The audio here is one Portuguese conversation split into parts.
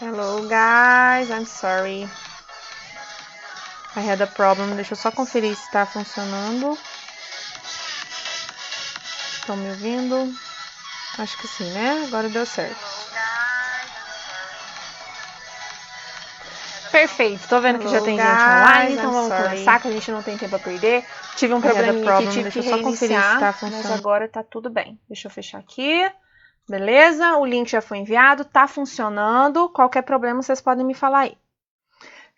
Hello guys, I'm sorry. I had a problem. Deixa eu só conferir se está funcionando. Estão me ouvindo? Acho que sim, né? Agora deu certo. Perfeito, tô vendo que já tem gente online, então vamos começar, que a gente não tem tempo a perder. Tive um probleminha aqui, tive que reiniciar, mas agora tá tudo bem. Deixa eu fechar aqui. Beleza, o link já foi enviado, tá funcionando. Qualquer problema vocês podem me falar aí.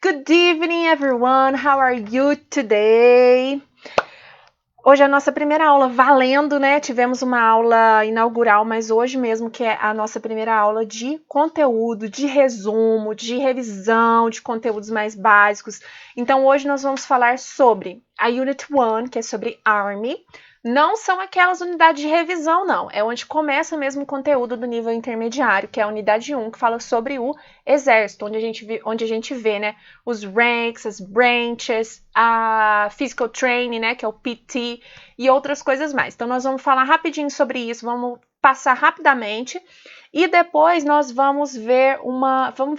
Good evening, everyone. How are you today? Hoje é a nossa primeira aula valendo, né? Tivemos uma aula inaugural, mas hoje mesmo que é a nossa primeira aula de conteúdo, de resumo, de revisão, de conteúdos mais básicos. Então hoje nós vamos falar sobre a Unit 1, que é sobre Army. Não são aquelas unidades de revisão, não. É onde começa mesmo o conteúdo do nível intermediário, que é a unidade 1, que fala sobre o exército, onde a gente vê, né, os ranks, as branches, a physical training, né, que é o PT, e outras coisas mais. Então, nós vamos falar rapidinho sobre isso, vamos passar rapidamente, e depois nós vamos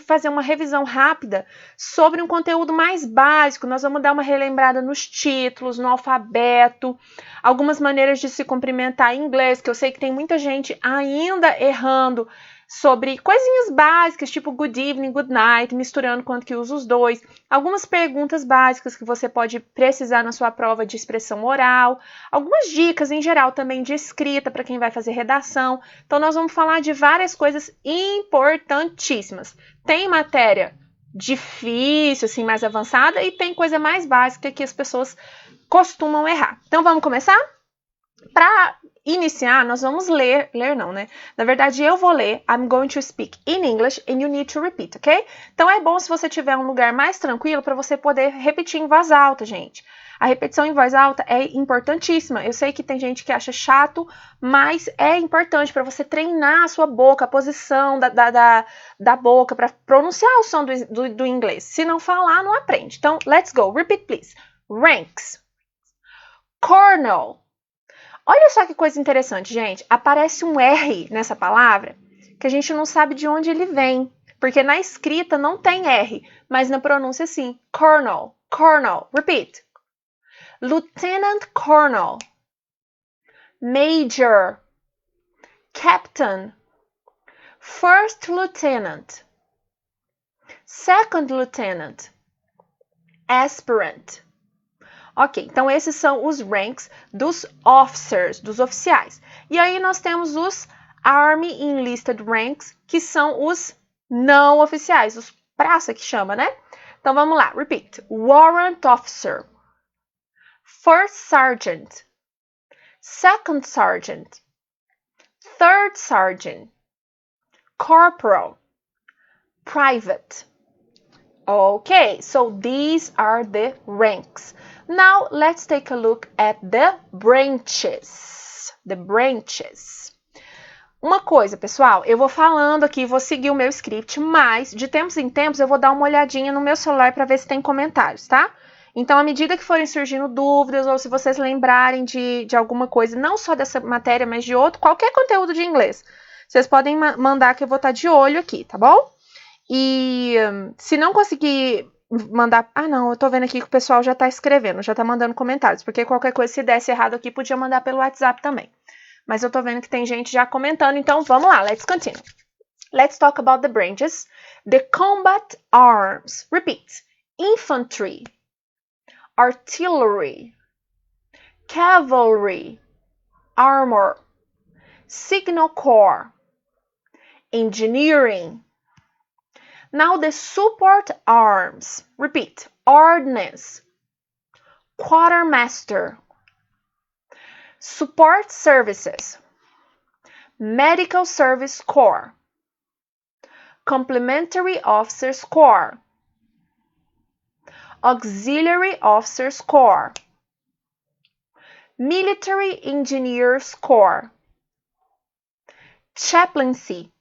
fazer uma revisão rápida sobre um conteúdo mais básico. Nós vamos dar uma relembrada nos títulos, no alfabeto, algumas maneiras de se cumprimentar em inglês, que eu sei que tem muita gente ainda errando sobre coisinhas básicas, tipo good evening, good night, misturando quanto que usa os dois. Algumas perguntas básicas que você pode precisar na sua prova de expressão oral. Algumas dicas em geral também de escrita para quem vai fazer redação. Então, nós vamos falar de várias coisas importantíssimas. Tem matéria difícil, assim, mais avançada, e tem coisa mais básica que as pessoas costumam errar. Então, vamos começar? Para iniciar, nós vamos ler não, né? Na verdade, eu vou ler. I'm going to speak in English and you need to repeat, ok? Então, é bom se você tiver um lugar mais tranquilo para você poder repetir em voz alta, gente. A repetição em voz alta é importantíssima. Eu sei que tem gente que acha chato, mas é importante para você treinar a sua boca, a posição da boca, para pronunciar o som do inglês. Se não falar, não aprende. Então, let's go. Repeat, please. Ranks. Colonel. Olha só que coisa interessante, gente. Aparece um R nessa palavra que a gente não sabe de onde ele vem. Porque na escrita não tem R, mas na pronúncia sim. Colonel, colonel. Repeat. Lieutenant colonel. Major. Captain. First lieutenant. Second lieutenant. Aspirant. Ok, então esses são os ranks dos officers, dos oficiais. E aí nós temos os Army Enlisted Ranks, que são os não oficiais, os praça que chama, né? Então vamos lá, repeat. Warrant Officer, First Sergeant, Second Sergeant, Third Sergeant, Corporal, Private. Okay, so these are the ranks. Now, let's take a look at the branches. The branches. Uma coisa, pessoal, eu vou falando aqui, vou seguir o meu script, mas de tempos em tempos eu vou dar uma olhadinha no meu celular para ver se tem comentários, tá? Então, à medida que forem surgindo dúvidas ou se vocês lembrarem de alguma coisa, não só dessa matéria, mas de outro, qualquer conteúdo de inglês, vocês podem mandar que eu vou estar de olho aqui, tá bom? E se não conseguir mandar... Ah, não, eu tô vendo aqui que o pessoal já tá escrevendo, já tá mandando comentários, porque qualquer coisa, se desse errado aqui, podia mandar pelo WhatsApp também. Mas eu tô vendo que tem gente já comentando, então vamos lá, let's continue. Let's talk about the branches. The combat arms. Repeat. Infantry. Artillery. Cavalry. Armor. Signal Corps. Engineering. Now the support arms. Repeat. Ordnance. Quartermaster. Support services. Medical Service Corps. Complementary Officers Corps. Auxiliary Officers Corps. Military Engineers Corps. Chaplaincy.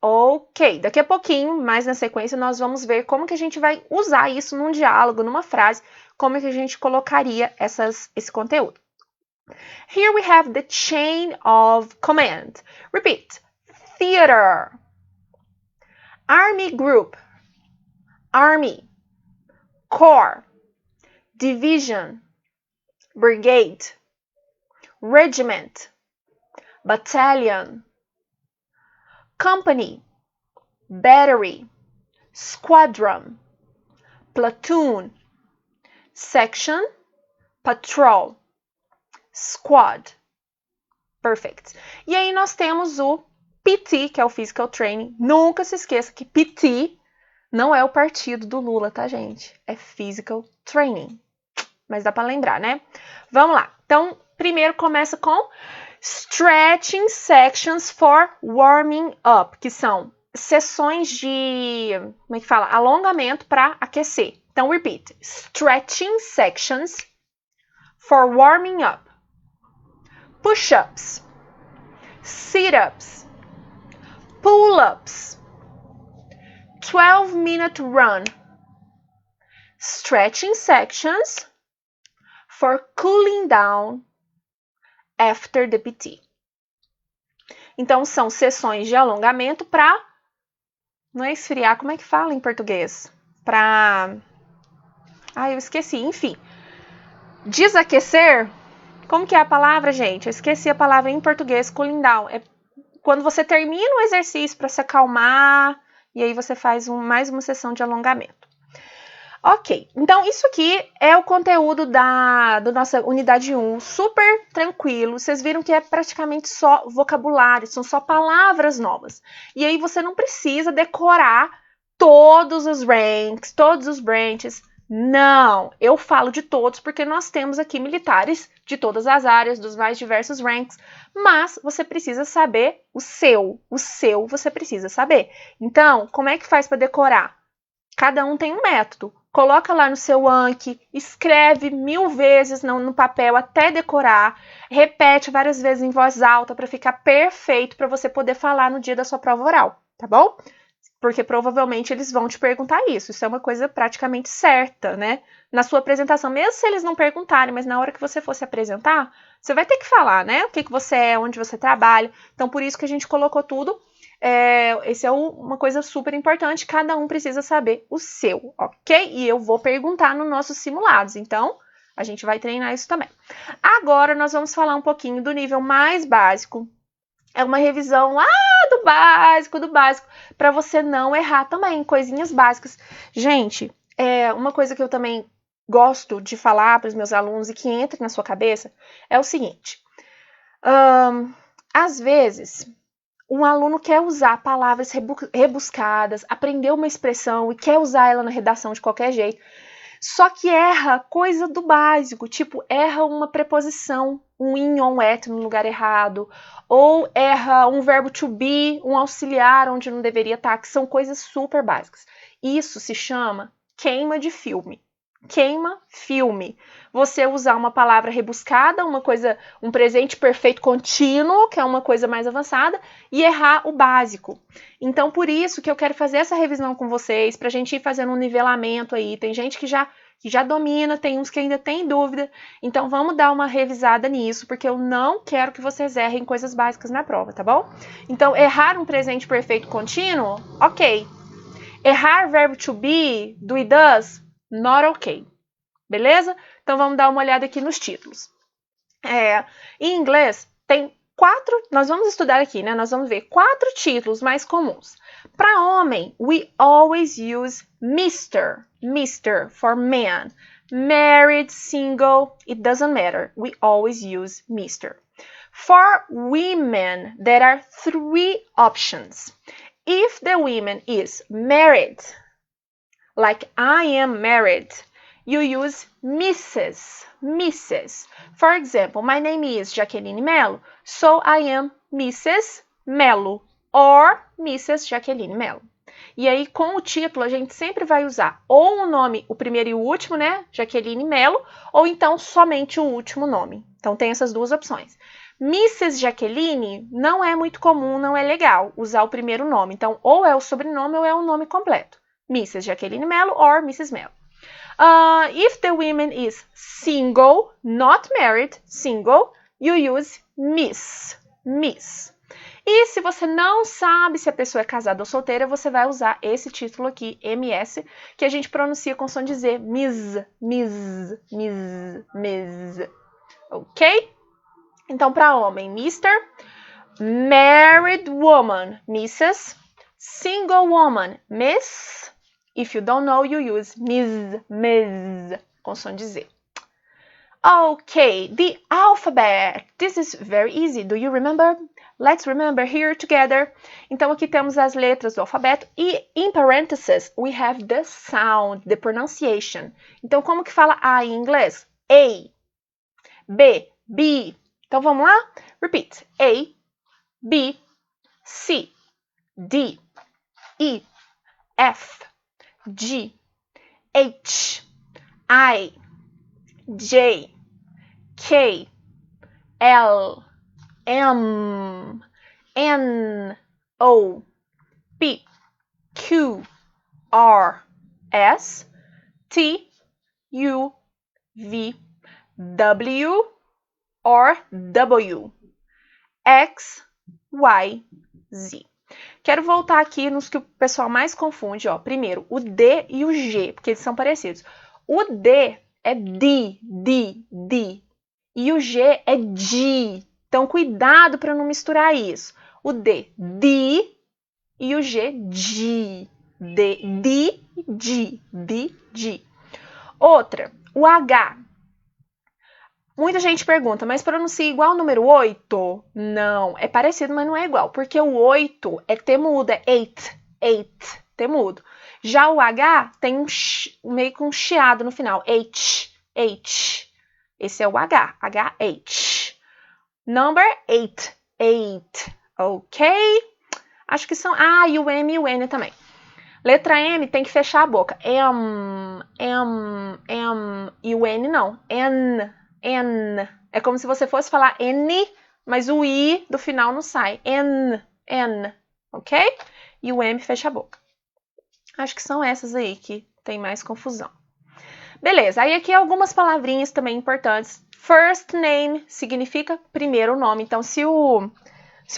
Ok, daqui a pouquinho, mais na sequência, nós vamos ver como que a gente vai usar isso num diálogo, numa frase, como que a gente colocaria esse conteúdo. Here we have the chain of command. Repeat. Theater. Army Group, Army. Corps, Division, Brigade, Regiment, Battalion, Company, Battery, Squadron, Platoon, Section, Patrol, Squad. Perfect. E aí nós temos o PT, que é o Physical Training. Nunca se esqueça que PT não é o partido do Lula, tá, gente? É Physical Training. Mas dá para lembrar, né? Vamos lá. Então, primeiro começa com Stretching Sections for Warming Up, que são sessões de, como é que fala? Alongamento para aquecer. Então, repeat. Stretching Sections for Warming Up. Push-ups, sit-ups, pull-ups, 12-minute run, stretching sections for cooling down after the PT. Então, são sessões de alongamento para, não é esfriar, como é que fala em português? Para, eu esqueci, enfim. Desaquecer, como que é a palavra, gente? Eu esqueci a palavra em português, cooling down. É quando você termina o exercício para se acalmar, e aí você faz mais uma sessão de alongamento. Ok, então isso aqui é o conteúdo da nossa unidade 1, super tranquilo. Vocês viram que é praticamente só vocabulário, são só palavras novas. E aí você não precisa decorar todos os ranks, todos os branches. Não, eu falo de todos porque nós temos aqui militares de todas as áreas, dos mais diversos ranks, mas você precisa saber o seu você precisa saber. Então, como é que faz para decorar? Cada um tem um método. Coloca lá no seu Anki, escreve 1000 vezes no papel até decorar, repete várias vezes em voz alta para ficar perfeito para você poder falar no dia da sua prova oral, tá bom? Porque provavelmente eles vão te perguntar isso. Isso é uma coisa praticamente certa, né? Na sua apresentação, mesmo se eles não perguntarem, mas na hora que você for se apresentar, você vai ter que falar, né? O que você é, onde você trabalha. Então, por isso que a gente colocou tudo. Esse é uma coisa super importante. Cada um precisa saber o seu, ok? E eu vou perguntar nos nossos simulados. Então, a gente vai treinar isso também. Agora, nós vamos falar um pouquinho do nível mais básico. É uma revisão lá do básico, para você não errar também, coisinhas básicas. Gente, uma coisa que eu também gosto de falar para os meus alunos e que entra na sua cabeça é o seguinte. Às vezes, um aluno quer usar palavras rebuscadas, aprender uma expressão e quer usar ela na redação de qualquer jeito, só que erra coisa do básico, tipo, erra uma preposição, um in ou um at no lugar errado, ou erra um verbo to be, um auxiliar onde não deveria estar, que são coisas super básicas. Isso se chama queima de filme. Queima filme. Você usar uma palavra rebuscada, um presente perfeito contínuo, que é uma coisa mais avançada, e errar o básico. Então, por isso que eu quero fazer essa revisão com vocês, pra gente ir fazendo um nivelamento aí. Tem gente que já domina, tem uns que ainda tem dúvida. Então, vamos dar uma revisada nisso, porque eu não quero que vocês errem coisas básicas na prova, tá bom? Então, errar um presente perfeito contínuo, ok. Errar verbo to be, do e does, not ok. Beleza? Então, vamos dar uma olhada aqui nos títulos. Em inglês, tem 4, nós vamos estudar aqui, né? Nós vamos ver 4 títulos mais comuns. Para homem, we always use Mr. Mr. for man. Married, single, it doesn't matter. We always use Mr. For women, there are 3 options. If the woman is married, like I am married, you use Mrs. Mrs. For example, my name is Jaqueline Melo, so I am Mrs. Melo or Mrs. Jaqueline Melo. E aí, com o título, a gente sempre vai usar ou o nome, o primeiro e o último, né? Jaqueline Melo, ou então somente o último nome. Então, tem essas 2 opções. Mrs. Jaqueline não é muito comum, não é legal usar o primeiro nome. Então, ou é o sobrenome ou é o nome completo. Mrs. Jaqueline Melo or Mrs. Melo. If the woman is single, not married, single, you use Miss. Miss. E se você não sabe se a pessoa é casada ou solteira, você vai usar esse título aqui, MS, que a gente pronuncia com som de Z, Ms, Ms, Ms, Ms. Ok? Então, para homem, Mr. Married woman, Mrs. Single woman, Miss. If you don't know, you use Ms, Ms, com som de Z. Okay, the alphabet. This is very easy. Do you remember? Let's remember here together. Então, aqui temos as letras do alfabeto e, in parentheses, we have the sound, the pronunciation. Então, como que fala A em inglês? A, B, B. Então, vamos lá? Repeat. A, B, C, D, E, F, G, H, I, J, K, L, M, N, O, P, Q, R, S, T, U, V, W, or W, X, Y, Z. Quero voltar aqui nos que o pessoal mais confunde, ó. Primeiro, o D e o G, porque eles são parecidos. O D é D, D, D. E o G é G. Então, cuidado para não misturar isso. O D, D, e o G, G. D, D, G, D, G. Outra, o H. Muita gente pergunta, mas pronuncia igual ao número 8? Não, é parecido, mas não é igual. Porque o 8 é T mudo, é 8, 8, T mudo. Já o H tem meio que um chiado no final, H, H. Esse é o H, H. Number 8, 8, ok? Acho que são... Ah, e o M e o N também. Letra M tem que fechar a boca. M. E o N não. N. É como se você fosse falar N, mas o I do final não sai. N. Ok? E o M fecha a boca. Acho que são essas aí que tem mais confusão. Beleza, aí aqui algumas palavrinhas também importantes. First name significa primeiro nome. Então, se o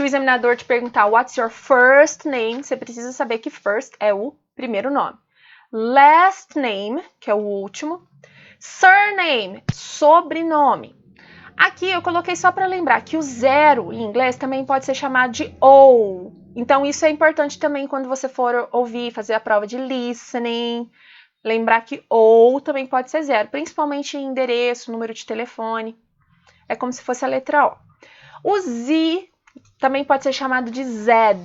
examinador te perguntar what's your first name, você precisa saber que first é o primeiro nome. Last name, que é o último. Surname, sobrenome. Aqui eu coloquei só para lembrar que o zero em inglês também pode ser chamado de O. Então isso é importante também quando você for ouvir, fazer a prova de listening. Lembrar que O também pode ser zero, principalmente em endereço, número de telefone. É como se fosse a letra O. O Z também pode ser chamado de Z.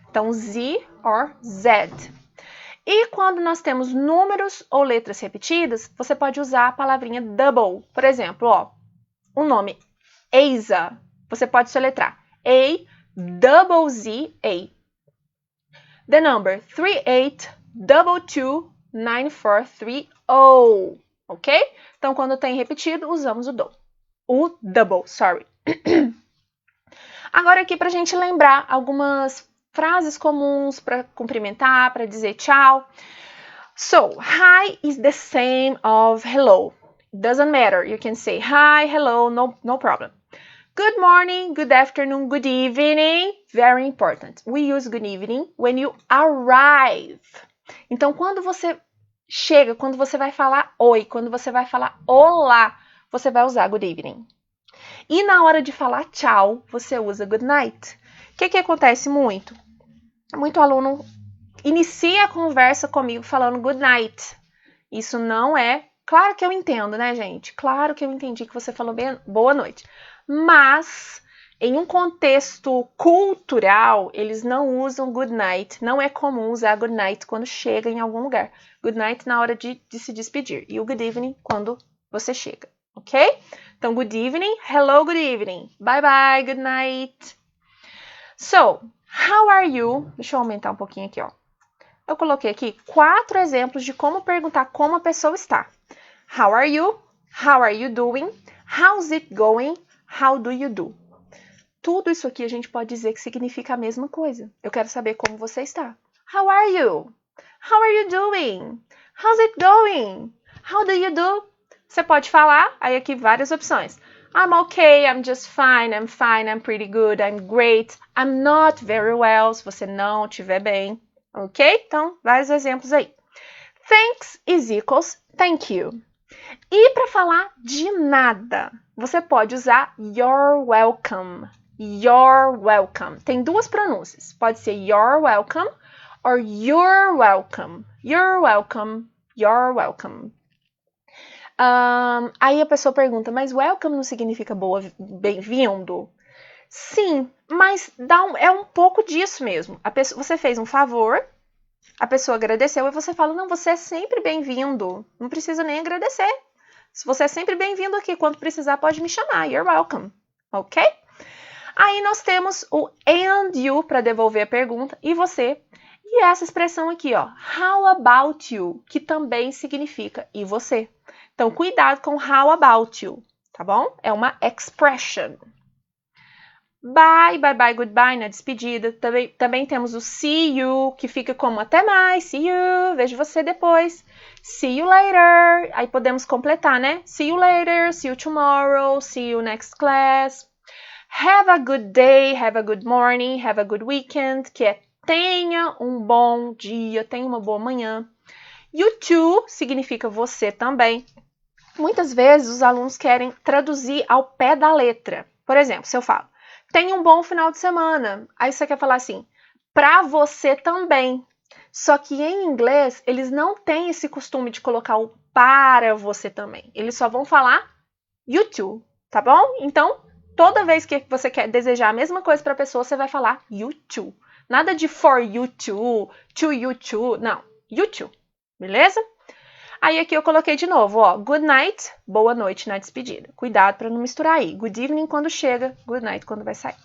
Então Z or Z. E quando nós temos números ou letras repetidas, você pode usar a palavrinha double. Por exemplo, ó, o nome Asa, você pode soletrar A-double-Z-A. The number 38229430, ok? Então, quando tem repetido, usamos o double, sorry. Agora aqui pra gente lembrar algumas frases comuns para cumprimentar, para dizer tchau. So, hi is the same of hello. It doesn't matter. You can say hi, hello, no problem. Good morning, good afternoon, good evening. Very important. We use good evening when you arrive. Então, quando você chega, quando você vai falar oi, quando você vai falar olá, você vai usar good evening. E na hora de falar tchau, você usa good night. O que acontece muito? Muito aluno inicia a conversa comigo falando good night. Isso não é... Claro que eu entendo, né, gente? Claro que eu entendi que você falou bem, boa noite. Mas, em um contexto cultural, eles não usam good night. Não é comum usar good night quando chega em algum lugar. Good night na hora de se despedir. E o good evening quando você chega, ok? Então, good evening, hello, good evening. Bye, bye, good night. So, how are you? Deixa eu aumentar um pouquinho aqui, ó. Eu coloquei aqui 4 exemplos de como perguntar como a pessoa está. How are you? How are you doing? How's it going? How do you do? Tudo isso aqui a gente pode dizer que significa a mesma coisa. Eu quero saber como você está. How are you? How are you doing? How's it going? How do you do? Você pode falar, aí aqui várias opções. I'm okay, I'm just fine, I'm pretty good, I'm great, I'm not very well, se você não estiver bem, ok? Então, vários exemplos aí. Thanks is equals thank you. E para falar de nada, você pode usar you're welcome. You're welcome. Tem duas pronúncias. Pode ser you're welcome or you're welcome. You're welcome. You're welcome. Aí a pessoa pergunta, mas welcome não significa bem-vindo? Sim, mas é um pouco disso mesmo. Você fez um favor, a pessoa agradeceu e você fala, não, você é sempre bem-vindo. Não precisa nem agradecer. Se você é sempre bem-vindo aqui, quando precisar pode me chamar. You're welcome. Ok? Aí nós temos o and you para devolver a pergunta e você. E essa expressão aqui, ó, how about you, que também significa e você. Então, cuidado com how about you, tá bom? É uma expression. Bye, bye, bye, goodbye na despedida. Também temos o see you, que fica como até mais, see you, vejo você depois. See you later. Aí podemos completar, né? See you later, see you tomorrow, see you next class. Have a good day, have a good morning, have a good weekend, que é tenha um bom dia, tenha uma boa manhã. You too significa você também. Muitas vezes os alunos querem traduzir ao pé da letra. Por exemplo, se eu falo, tenha um bom final de semana. Aí você quer falar assim, pra você também. Só que em inglês, eles não têm esse costume de colocar o para você também. Eles só vão falar you too, tá bom? Então, toda vez que você quer desejar a mesma coisa para a pessoa, você vai falar you too. Nada de for you too, to you too. Não, you too. Beleza? Aí aqui eu coloquei de novo, ó, good night, boa noite na despedida. Cuidado para não misturar aí. Good evening quando chega, good night quando vai sair.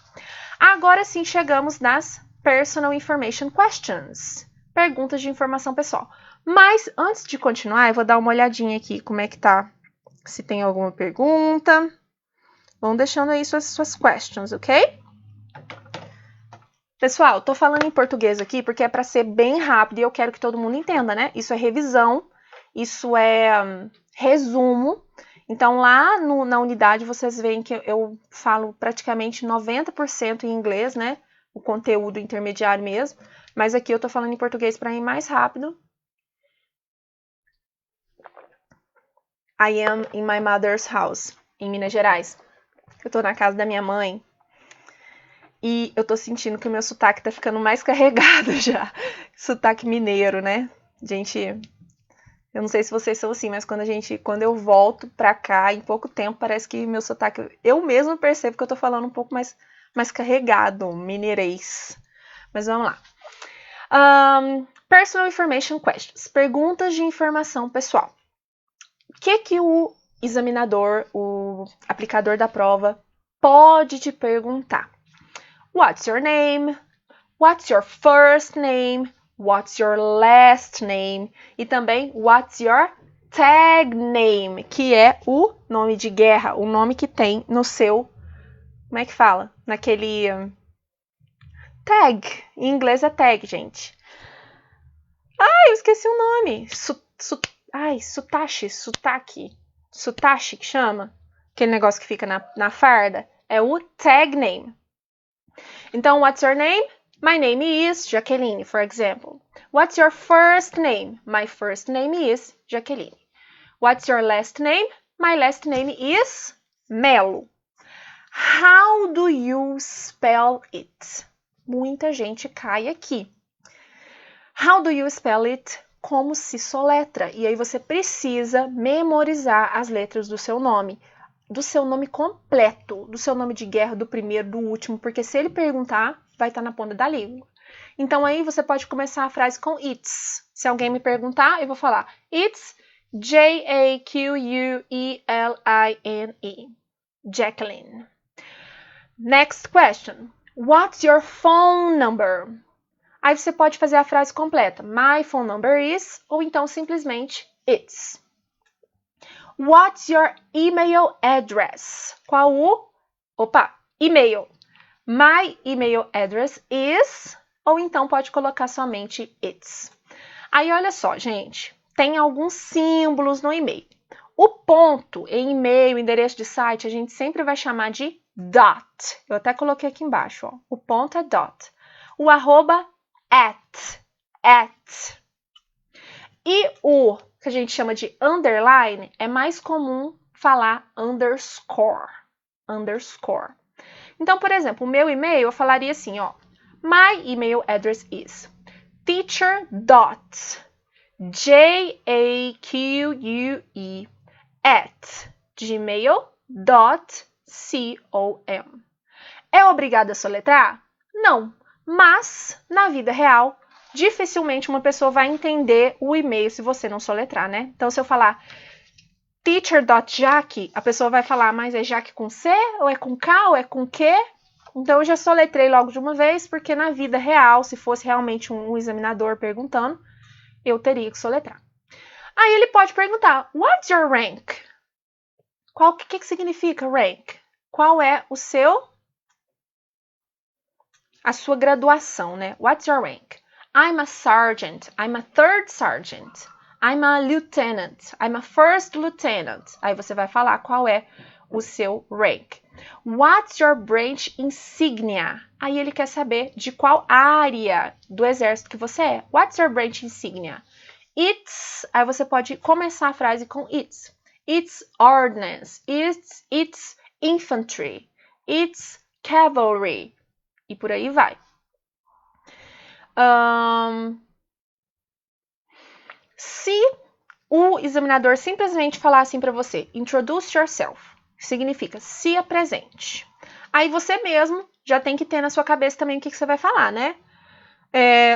Agora sim chegamos nas personal information questions. Perguntas de informação pessoal. Mas antes de continuar, eu vou dar uma olhadinha aqui como é que tá. Se tem alguma pergunta. Vão deixando aí suas questions, ok? Pessoal, tô falando em português aqui porque é para ser bem rápido e eu quero que todo mundo entenda, né? Isso é revisão, isso é resumo. Então, lá na unidade, vocês veem que eu falo praticamente 90% em inglês, né? O conteúdo intermediário mesmo. Mas aqui eu tô falando em português para ir mais rápido. I am in my mother's house, em Minas Gerais. Eu tô na casa da minha mãe. E eu tô sentindo que o meu sotaque tá ficando mais carregado já. Sotaque mineiro, né? Gente, eu não sei se vocês são assim, mas quando eu volto pra cá, em pouco tempo, parece que meu sotaque... Eu mesmo percebo que eu tô falando um pouco mais carregado, mineirês. Mas vamos lá. Personal Information Questions. Perguntas de informação pessoal. O que o examinador, o aplicador da prova, pode te perguntar? What's your name? What's your first name? What's your last name? E também, what's your tag name? Que é o nome de guerra, o nome que tem no seu... Como é que fala? Naquele... tag. Em inglês é tag, gente. Ai, eu esqueci o nome. Sotaque que chama. Aquele negócio que fica na farda. É o tag name. Então, what's your name? My name is Jaqueline, for example. What's your first name? My first name is Jaqueline. What's your last name? My last name is Melo. How do you spell it? Muita gente cai aqui. How do you spell it? Como se soletra. E aí você precisa memorizar as letras do seu nome completo, do seu nome de guerra, do primeiro, do último, porque se ele perguntar, vai estar na ponta da língua. Então aí você pode começar a frase com it's. Se alguém me perguntar, eu vou falar it's Jaqueline. Jacqueline. Next question. What's your phone number? Aí você pode fazer a frase completa. My phone number is, ou então simplesmente it's. What's your email address? Qual o? E-mail. My email address is, ou então pode colocar somente it's. Aí olha só, gente, tem alguns símbolos no e-mail. O ponto em e-mail, endereço de site, a gente sempre vai chamar de dot. Eu até coloquei aqui embaixo, ó. O ponto é dot. O arroba, at. E o que a gente chama de underline, é mais comum falar underscore. Então, por exemplo, o meu e-mail, eu falaria assim, ó. My email address is teacher.jaque@gmail.com. É obrigada a soletrar? Não. Mas, na vida real, dificilmente uma pessoa vai entender o e-mail se você não soletrar, né? Então, se eu falar teacher.jaque, a pessoa vai falar, mas é Jaque com C, ou é com K, ou é com Q? Então, eu já soletrei logo de uma vez, porque na vida real, se fosse realmente um examinador perguntando, eu teria que soletrar. Aí ele pode perguntar, what's your rank? O que significa rank? Qual é a sua graduação, né? What's your rank? I'm a sergeant. I'm a third sergeant. I'm a lieutenant. I'm a first lieutenant. Aí você vai falar qual é o seu rank. What's your branch insignia? Aí ele quer saber de qual área do exército que você é. What's your branch insignia? It's, aí você pode começar a frase com it's. It's ordnance. It's infantry. It's cavalry. E por aí vai. Se o examinador simplesmente falar assim para você, introduce yourself, significa se apresente. Aí você mesmo já tem que ter na sua cabeça também o que você vai falar, né?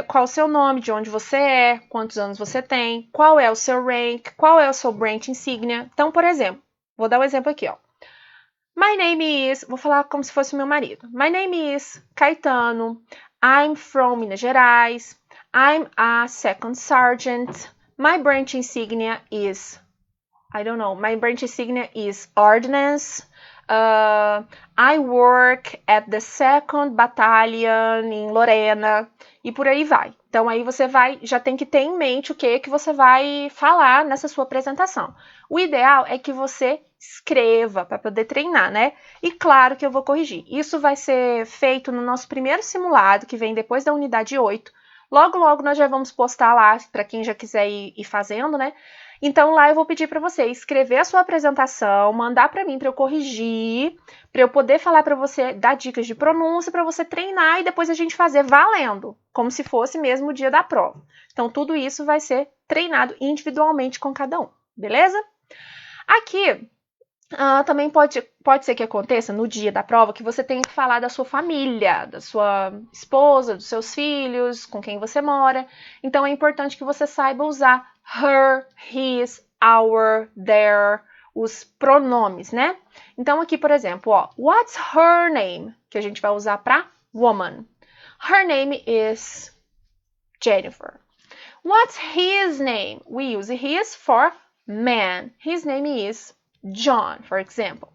Qual o seu nome, de onde você é, quantos anos você tem, qual é o seu rank, qual é o seu branch insignia. Então, por exemplo, vou dar um exemplo aqui, ó. My name is, vou falar como se fosse o meu marido. My name is Caetano. I'm from Minas Gerais. I'm a second sergeant. My branch insignia is, I don't know, my branch insignia is ordnance. I work at the 2nd Battalion em Lorena. E por aí vai. Então, aí você já tem que ter em mente o que você vai falar nessa sua apresentação. O ideal é que você escreva para poder treinar, né? E claro que eu vou corrigir. Isso vai ser feito no nosso primeiro simulado, que vem depois da unidade 8. Logo, logo nós já vamos postar lá para quem já quiser ir fazendo, né? Então, lá eu vou pedir para você escrever a sua apresentação, mandar para mim para eu corrigir, para eu poder falar para você, dar dicas de pronúncia, para você treinar e depois a gente fazer valendo, como se fosse mesmo o dia da prova. Então, tudo isso vai ser treinado individualmente com cada um, beleza? Aqui, também pode ser que aconteça no dia da prova que você tenha que falar da sua família, da sua esposa, dos seus filhos, com quem você mora. Então, é importante que você saiba usar her, his, our, their, os pronomes, né? Então, aqui, por exemplo, ó, what's her name? Que a gente vai usar para woman. Her name is Jennifer. What's his name? We use his for man. His name is John, for example.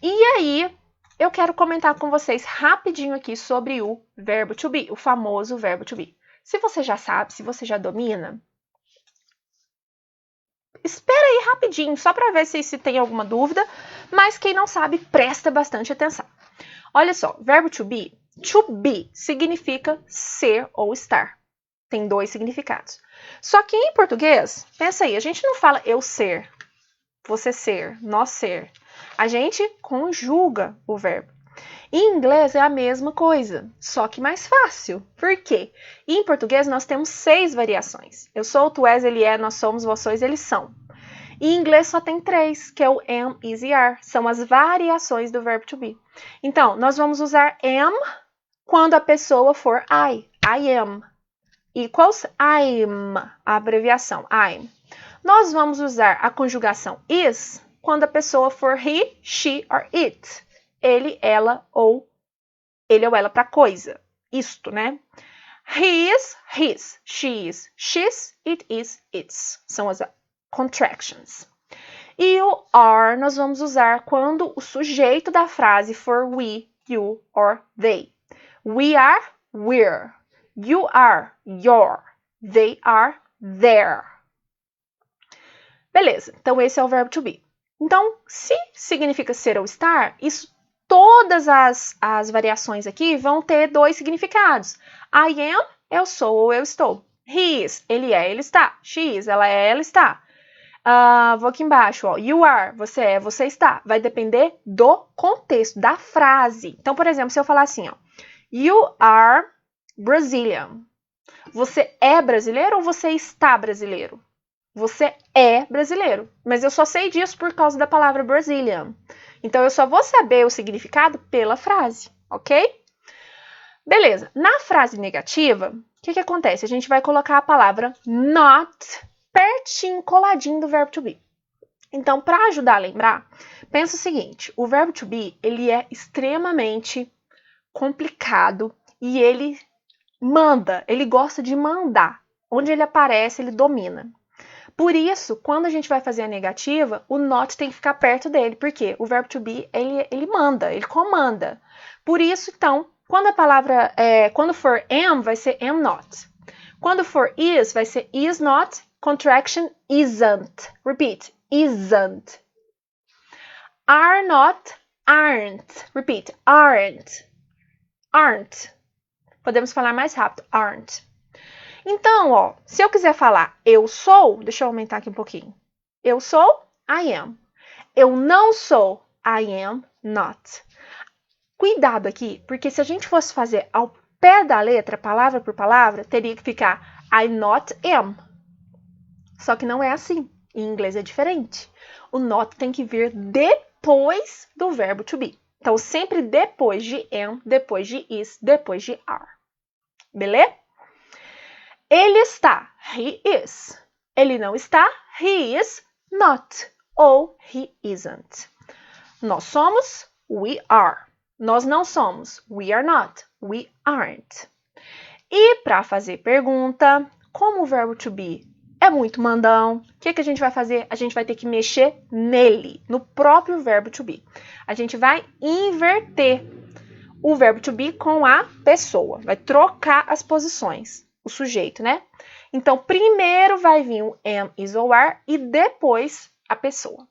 E aí, eu quero comentar com vocês rapidinho aqui sobre o verbo to be, o famoso verbo to be. Se você já sabe, se você já domina, espera aí rapidinho, só para ver se tem alguma dúvida, mas quem não sabe, presta bastante atenção. Olha só, verbo to be significa ser ou estar. Tem 2 significados. Só que em português, pensa aí, a gente não fala eu ser, você ser, nós ser. A gente conjuga o verbo. Em inglês é a mesma coisa, só que mais fácil. Por quê? Em português nós temos 6 variações. Eu sou, tu és, ele é, nós somos, vós sois, eles são. Em inglês só tem 3, que é o am, is e are. São as variações do verbo to be. Então, nós vamos usar am quando a pessoa for I am. Equals I'm, a abreviação, I'm. Nós vamos usar a conjugação is quando a pessoa for he, she or it. Ele, ela ou ela para coisa. Isto, né? He is, his. She is, she's. It is, its. São as contractions. E o are nós vamos usar quando o sujeito da frase for we, you or they. We are, we're. You are, your. They are, their. Beleza, então esse é o verbo to be. Então, se significa ser ou estar, isso, todas as variações aqui vão ter dois significados. I am, eu sou ou eu estou. He is, ele é, ele está. She is, ela é, ela está. Vou aqui embaixo, ó. You are, você é, você está. Vai depender do contexto, da frase. Então, por exemplo, se eu falar assim, ó. You are Brazilian. Você é brasileiro ou você está brasileiro? Você é brasileiro. Mas eu só sei disso por causa da palavra Brazilian. Então, eu só vou saber o significado pela frase, ok? Beleza. Na frase negativa, o que acontece? A gente vai colocar a palavra not pertinho, coladinho do verbo to be. Então, para ajudar a lembrar, pensa o seguinte, o verbo to be, ele é extremamente complicado e ele manda, ele gosta de mandar. Onde ele aparece, ele domina. Por isso, quando a gente vai fazer a negativa, o not tem que ficar perto dele, porque o verbo to be, ele manda, ele comanda. Por isso, então, quando a palavra, quando for am, vai ser am not. Quando for is, vai ser is not, contraction isn't. Repeat, isn't. Are not, aren't. Repeat, aren't. Aren't. Podemos falar mais rápido, aren't. Então, ó, se eu quiser falar eu sou, deixa eu aumentar aqui um pouquinho. Eu sou, I am. Eu não sou, I am not. Cuidado aqui, porque se a gente fosse fazer ao pé da letra, palavra por palavra, teria que ficar I not am. Só que não é assim. Em inglês é diferente. O not tem que vir depois do verbo to be. Então, sempre depois de am, depois de is, depois de are. Beleza? Ele está. He is. Ele não está. He is not. Ou he isn't. Nós somos. We are. Nós não somos. We are not. We aren't. E para fazer pergunta, como o verbo to be é muito mandão, o que a gente vai fazer? A gente vai ter que mexer nele, no próprio verbo to be. A gente vai inverter o verbo to be com a pessoa. Vai trocar as posições, o sujeito, né? Então, primeiro vai vir o am, is ou are e depois a pessoa.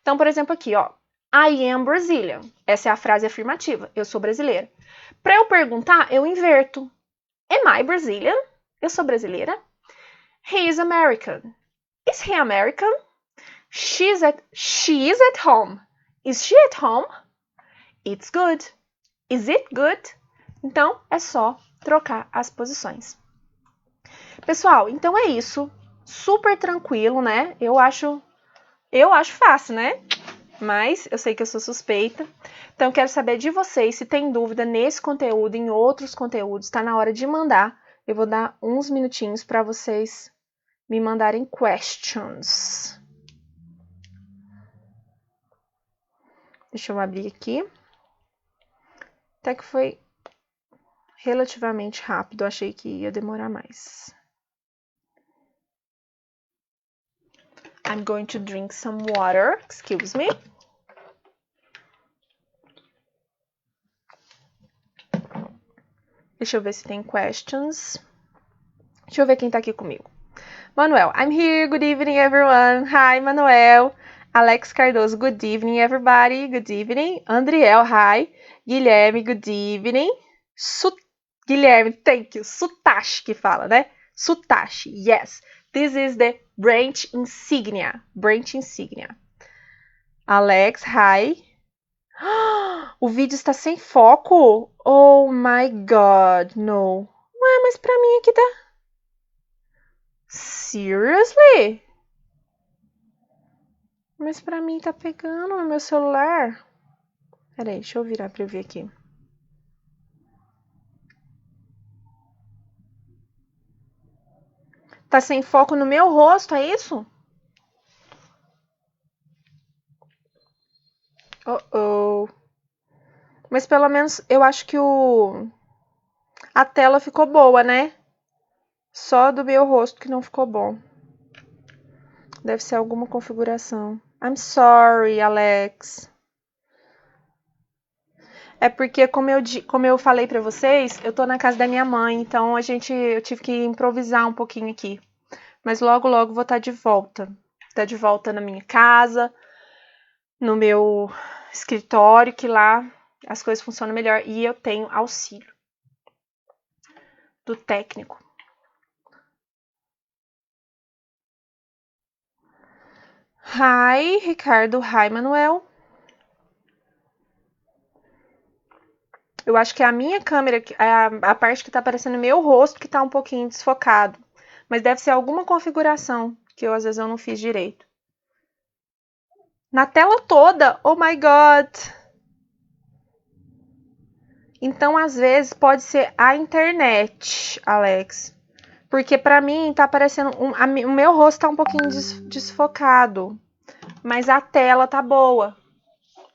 Então, por exemplo, aqui, ó. I am Brazilian. Essa é a frase afirmativa. Eu sou brasileira. Para eu perguntar, eu inverto. Am I Brazilian? Eu sou brasileira. He is American. Is he American? She is at home. Is she at home? It's good. Is it good? Então, é só trocar as posições. Pessoal, então é isso. Super tranquilo, né? Eu acho fácil, né? Mas eu sei que eu sou suspeita. Então, eu quero saber de vocês se tem dúvida nesse conteúdo, em outros conteúdos. Está na hora de mandar. Eu vou dar uns minutinhos para vocês me mandarem questions. Deixa eu abrir aqui. Até que foi relativamente rápido. Eu achei que ia demorar mais. I'm going to drink some water. Excuse me. Deixa eu ver se tem questions. Deixa eu ver quem tá aqui comigo. Manuel, I'm here. Good evening, everyone. Hi, Manuel. Alex Cardoso, good evening, everybody. Good evening. Andriel, hi. Guilherme, good evening. Guilherme, thank you. Sutashi que fala, né? Sutashi, yes. This is the branch insignia. Branch insignia. Alex, hi. O vídeo está sem foco? Oh my god, no. Ué, mas pra mim aqui tá... Seriously? Mas pra mim tá pegando no meu celular. Peraí, deixa eu virar pra eu ver aqui. Tá sem foco no meu rosto, é isso? Oh. Mas pelo menos eu acho que a tela ficou boa, né? Só do meu rosto que não ficou bom. Deve ser alguma configuração. I'm sorry, Alex. É porque, como eu falei pra vocês, eu tô na casa da minha mãe, então eu tive que improvisar um pouquinho aqui. Mas logo, logo vou estar de volta. tá de volta na minha casa, no meu escritório, que lá as coisas funcionam melhor e eu tenho auxílio do técnico. Hi, Ricardo. Hi, Manuel. Eu acho que é a minha câmera, a parte que tá aparecendo meu rosto, que tá um pouquinho desfocado. Mas deve ser alguma configuração que às vezes eu não fiz direito. Na tela toda? Oh my God! Então, às vezes, pode ser a internet, Alex. Porque pra mim tá aparecendo... o meu rosto tá um pouquinho desfocado. Mas a tela tá boa.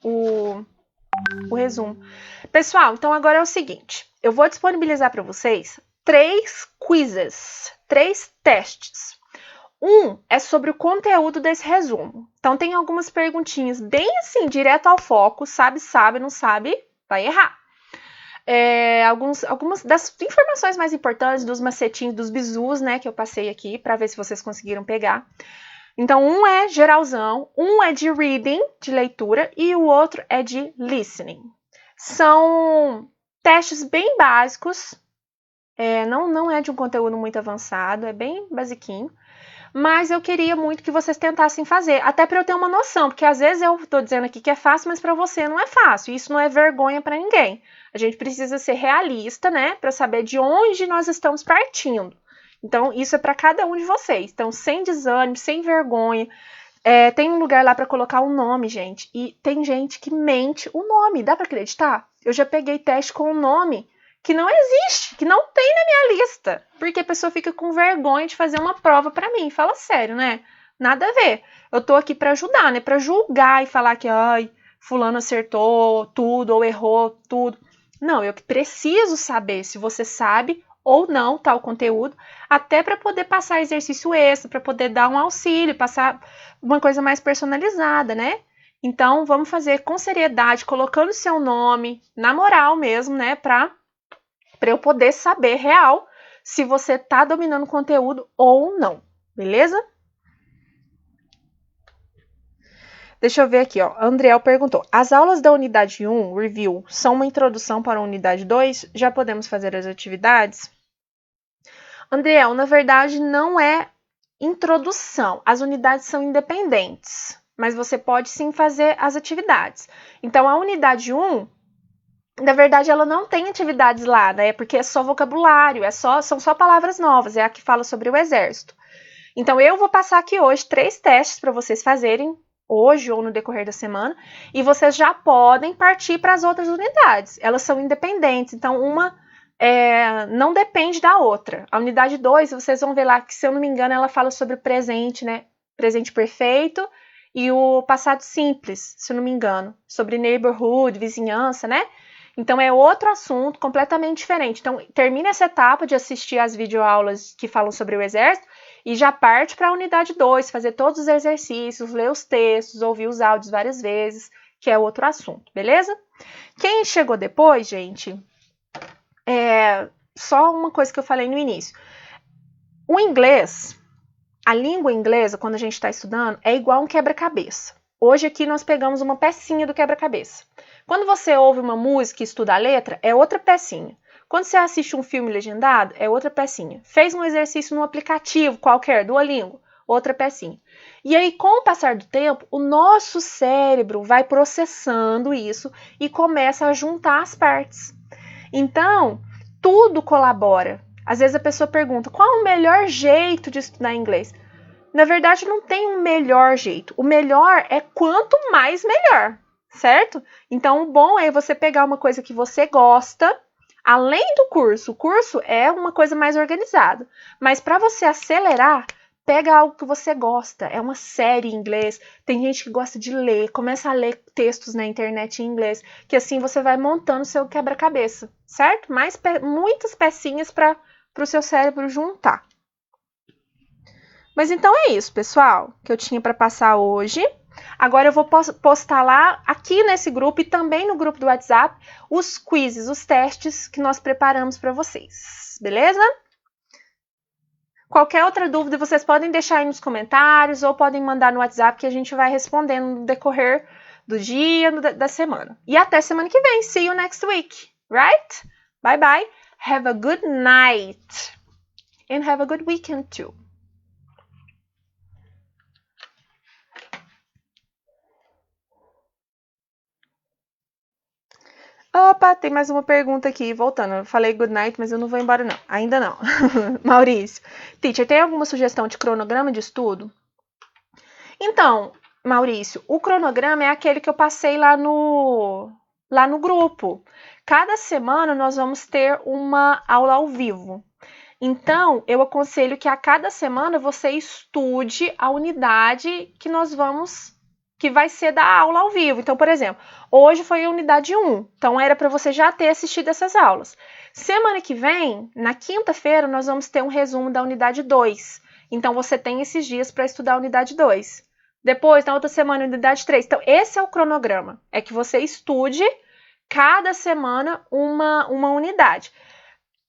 O resumo. Pessoal, então agora é o seguinte. Eu vou disponibilizar para vocês 3 quizzes, 3 testes. Um é sobre o conteúdo desse resumo. Então tem algumas perguntinhas bem assim, direto ao foco. Sabe, não sabe, vai errar. Algumas das informações mais importantes, dos macetinhos, dos bizus, né, que eu passei aqui, para ver se vocês conseguiram pegar. Então, um é geralzão, um é de reading, de leitura, e o outro é de listening. São testes bem básicos, não é de um conteúdo muito avançado, é bem basiquinho, mas eu queria muito que vocês tentassem fazer, até para eu ter uma noção, porque às vezes eu estou dizendo aqui que é fácil, mas para você não é fácil, e isso não é vergonha para ninguém. A gente precisa ser realista, né, para saber de onde nós estamos partindo. Então, isso é para cada um de vocês. Então, sem desânimo, sem vergonha. Tem um lugar lá para colocar o nome, gente. E tem gente que mente o nome. Dá para acreditar? Eu já peguei teste com um nome que não existe, que não tem na minha lista. Porque a pessoa fica com vergonha de fazer uma prova para mim. Fala sério, né? Nada a ver. Eu tô aqui para ajudar, né? Para julgar e falar que, ai, fulano acertou tudo ou errou tudo. Não, eu preciso saber se você sabe ou não tal conteúdo, até para poder passar exercício extra, para poder dar um auxílio, passar uma coisa mais personalizada, né? Então, vamos fazer com seriedade, colocando seu nome, na moral mesmo, né? Para eu poder saber real se você tá dominando o conteúdo ou não, beleza? Deixa eu ver aqui, ó. Andriel perguntou: as aulas da unidade 1, review, são uma introdução para a unidade 2? Já podemos fazer as atividades? Andriel, na verdade, não é introdução. As unidades são independentes, mas você pode sim fazer as atividades. Então, a unidade 1, na verdade, ela não tem atividades lá, né? Porque é só vocabulário, são só palavras novas, é a que fala sobre o exército. Então, eu vou passar aqui hoje 3 testes para vocês fazerem, hoje ou no decorrer da semana, e vocês já podem partir para as outras unidades. Elas são independentes, então uma não depende da outra. A unidade 2, vocês vão ver lá que, se eu não me engano, ela fala sobre o presente, né? Presente perfeito e o passado simples, se eu não me engano, sobre neighborhood, vizinhança, né? Então, é outro assunto completamente diferente. Então, termina essa etapa de assistir às videoaulas que falam sobre o exército e já parte para a unidade 2, fazer todos os exercícios, ler os textos, ouvir os áudios várias vezes, que é outro assunto, beleza? Quem chegou depois, gente, só uma coisa que eu falei no início. O inglês, a língua inglesa, quando a gente está estudando, é igual um quebra-cabeça. Hoje aqui nós pegamos uma pecinha do quebra-cabeça. Quando você ouve uma música e estuda a letra, é outra pecinha. Quando você assiste um filme legendado, é outra pecinha. Fez um exercício no aplicativo qualquer, Duolingo, outra pecinha. E aí, com o passar do tempo, o nosso cérebro vai processando isso e começa a juntar as partes. Então, tudo colabora. Às vezes a pessoa pergunta, qual é o melhor jeito de estudar inglês? Na verdade, não tem um melhor jeito. O melhor é quanto mais melhor, certo? Então, o bom é você pegar uma coisa que você gosta, além do curso. O curso é uma coisa mais organizada. Mas para você acelerar, pega algo que você gosta. É uma série em inglês. Tem gente que gosta de ler. Começa a ler textos na internet em inglês. Que assim você vai montando seu quebra-cabeça, certo? Muitas pecinhas para o seu cérebro juntar. Mas então é isso, pessoal, que eu tinha para passar hoje. Agora eu vou postar lá, aqui nesse grupo e também no grupo do WhatsApp, os quizzes, os testes que nós preparamos para vocês, beleza? Qualquer outra dúvida, vocês podem deixar aí nos comentários ou podem mandar no WhatsApp que a gente vai respondendo no decorrer do dia, da semana. E até semana que vem. See you next week, right? Bye bye. Have a good night. And have a good weekend too. Opa, tem mais uma pergunta aqui, voltando. Eu falei good night, mas eu não vou embora não. Ainda não. Maurício. Teacher, tem alguma sugestão de cronograma de estudo? Então, Maurício, o cronograma é aquele que eu passei lá no grupo. Cada semana nós vamos ter uma aula ao vivo. Então, eu aconselho que a cada semana você estude a unidade que vai ser da aula ao vivo. Então, por exemplo, hoje foi a unidade 1, então era para você já ter assistido essas aulas. Semana que vem, na quinta-feira, nós vamos ter um resumo da unidade 2. Então, você tem esses dias para estudar a unidade 2. Depois, na outra semana, unidade 3. Então, esse é o cronograma. É que você estude cada semana uma unidade.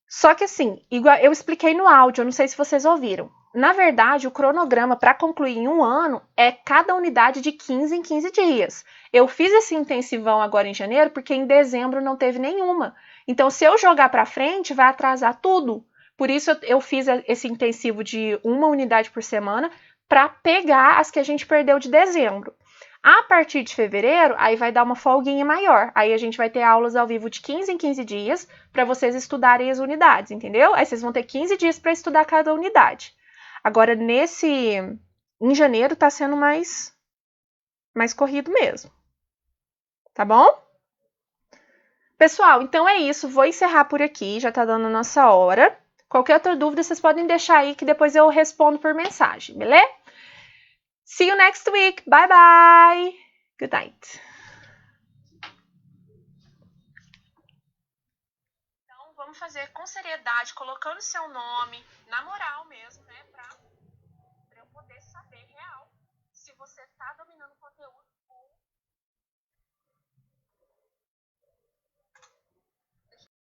Só que assim, igual eu expliquei no áudio, eu não sei se vocês ouviram. Na verdade, o cronograma para concluir em um ano é cada unidade de 15 em 15 dias. Eu fiz esse intensivão agora em janeiro porque em dezembro não teve nenhuma. Então, se eu jogar para frente, vai atrasar tudo. Por isso, eu fiz esse intensivo de uma unidade por semana para pegar as que a gente perdeu de dezembro. A partir de fevereiro, aí vai dar uma folguinha maior. Aí a gente vai ter aulas ao vivo de 15 em 15 dias para vocês estudarem as unidades, entendeu? Aí vocês vão ter 15 dias para estudar cada unidade. Agora, em janeiro, tá sendo mais corrido mesmo. Tá bom? Pessoal, então é isso. Vou encerrar por aqui, já tá dando a nossa hora. Qualquer outra dúvida, vocês podem deixar aí que depois eu respondo por mensagem, beleza? See you next week. Bye, bye. Good night. Então, vamos fazer com seriedade, colocando seu nome, na moral mesmo, né? Pra eu poder saber real se você tá dominando o conteúdo.